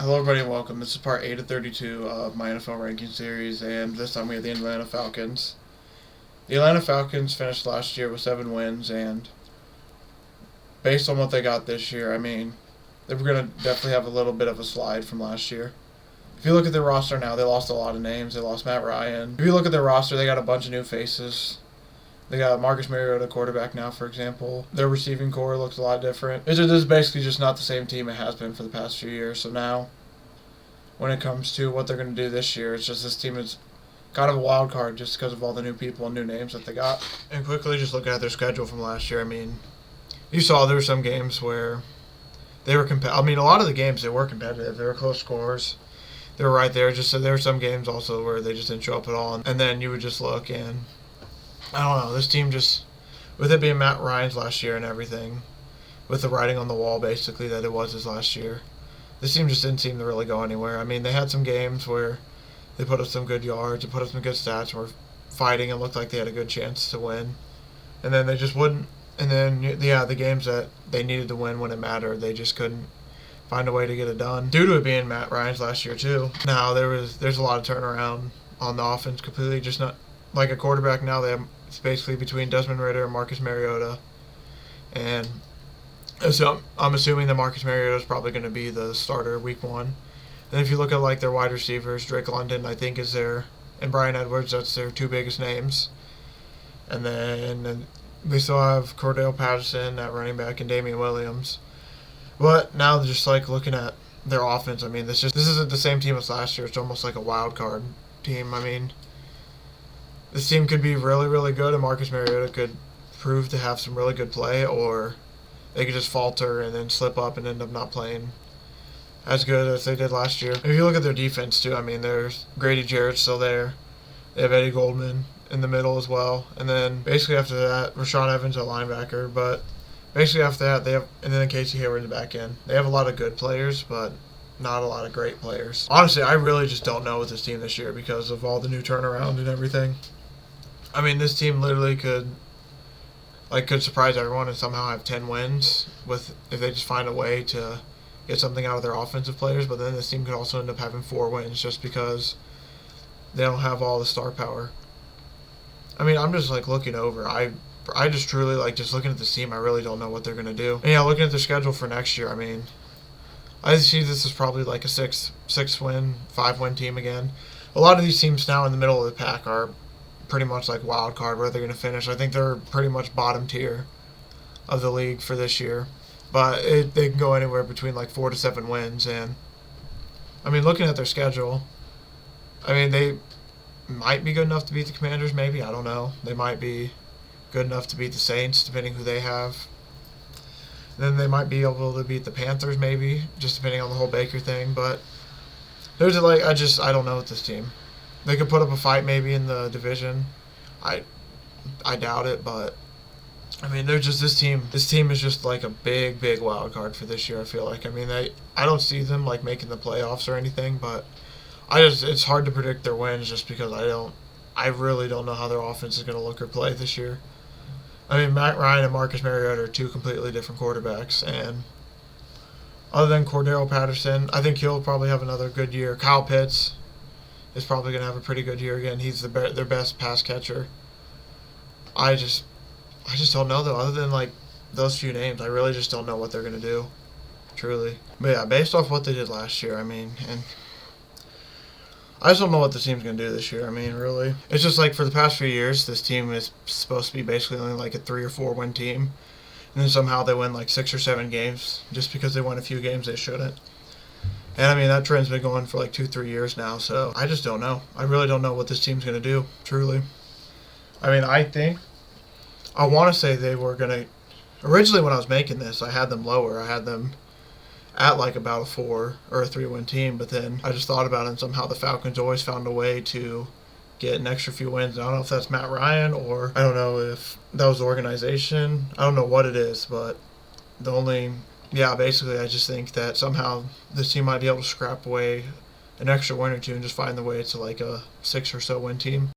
Hello, everybody, and welcome. This is part 8 of 32 of my NFL ranking series, and this time we have the Atlanta Falcons. The Atlanta Falcons finished last year with 7 wins, and based on what they got this year, they were going to definitely have a little bit of a slide from last year. If you look at their roster now, they lost a lot of names. They lost Matt Ryan. If you look at their roster, they got a bunch of new faces. They got Marcus Mariota, quarterback now, for example. Their receiving core looks a lot different. This is basically just not the same team it has been for the past few years. So now, when it comes to what they're going to do this year, it's just this team is kind of a wild card just because of all the new people and new names that they got. And quickly just looking at their schedule from last year, you saw there were some games where they were a lot of the games they were competitive. They were close scores. They were right there. Just so there were some games also where they just didn't show up at all. And then you would just look and I don't know, this team just, with it being Matt Ryan's last year and everything, with the writing on the wall basically that it was his last year, this team just didn't seem to really go anywhere. They had some games where they put up some good yards, they put up some good stats, and were fighting and looked like they had a good chance to win. And then they just wouldn't. And then, the games that they needed to win when it mattered, they just couldn't find a way to get it done. Due to it being Matt Ryan's last year too. Now, there's a lot of turnaround on the offense, completely just not like a quarterback now. It's basically between Desmond Ridder and Marcus Mariota. And so I'm assuming that Marcus Mariota is probably going to be the starter week 1. And if you look at their wide receivers, Drake London I think is there, and Bryan Edwards, that's their 2 biggest names. And then they still have Cordell Patterson at running back and Damian Williams. But now just looking at their offense, this isn't the same team as last year. It's almost like a wild card team. This team could be really, really good, and Marcus Mariota could prove to have some really good play, or they could just falter and then slip up and end up not playing as good as they did last year. If you look at their defense, too, there's Grady Jarrett still there. They have Eddie Goldman in the middle as well. And then basically after that, Rashaan Evans at linebacker. But basically after that, and then Casey Hayward in the back end. They have a lot of good players, but not a lot of great players. Honestly, I really just don't know with this team this year because of all the new turnaround and everything. This team literally could surprise everyone and somehow have 10 wins if they just find a way to get something out of their offensive players. But then this team could also end up having 4 wins just because they don't have all the star power. I'm just looking over. I just truly just looking at this team. I really don't know what they're gonna do. And looking at their schedule for next year, I see this is probably a 6-win, 5-win team again. A lot of these teams now in the middle of the pack are pretty much like wild card where they're going to finish. I think they're pretty much bottom tier of the league for this year. But they can go anywhere between 4 to 7 wins. And, looking at their schedule, they might be good enough to beat the Commanders, maybe. I don't know. They might be good enough to beat the Saints, depending who they have. Then they might be able to beat the Panthers, maybe, just depending on the whole Baker thing. But I don't know with this team. They could put up a fight maybe in the division. I doubt it, but they're just this team. This team is just a big, big wild card for this year. I feel like. I don't see them making the playoffs or anything, but it's hard to predict their wins just because I really don't know how their offense is going to look or play this year. Matt Ryan and Marcus Mariota are 2 completely different quarterbacks, and other than Cordell Patterson, I think he'll probably have another good year. Kyle Pitts is probably going to have a pretty good year again. He's their best pass catcher. I just don't know, though. Other than, those few names, I really just don't know what they're going to do, truly. But, yeah, based off what they did last year, and I just don't know what the team's going to do this year. Really. It's just for the past few years, this team is supposed to be basically only a 3 or 4 win team. And then somehow they win 6 or 7 games just because they won a few games they shouldn't. And that trend's been going for 2-3 years now, so I just don't know. I really don't know what this team's going to do, truly. I want to say they were going to, originally when I was making this, I had them lower. I had them at about a 4 or a 3-win team, but then I just thought about it, and somehow the Falcons always found a way to get an extra few wins. I don't know if that's Matt Ryan, or I don't know if that was the organization. I don't know what it is, but basically I just think that somehow this team might be able to scrap away an extra win or two and just find the way to a 6 or so win team.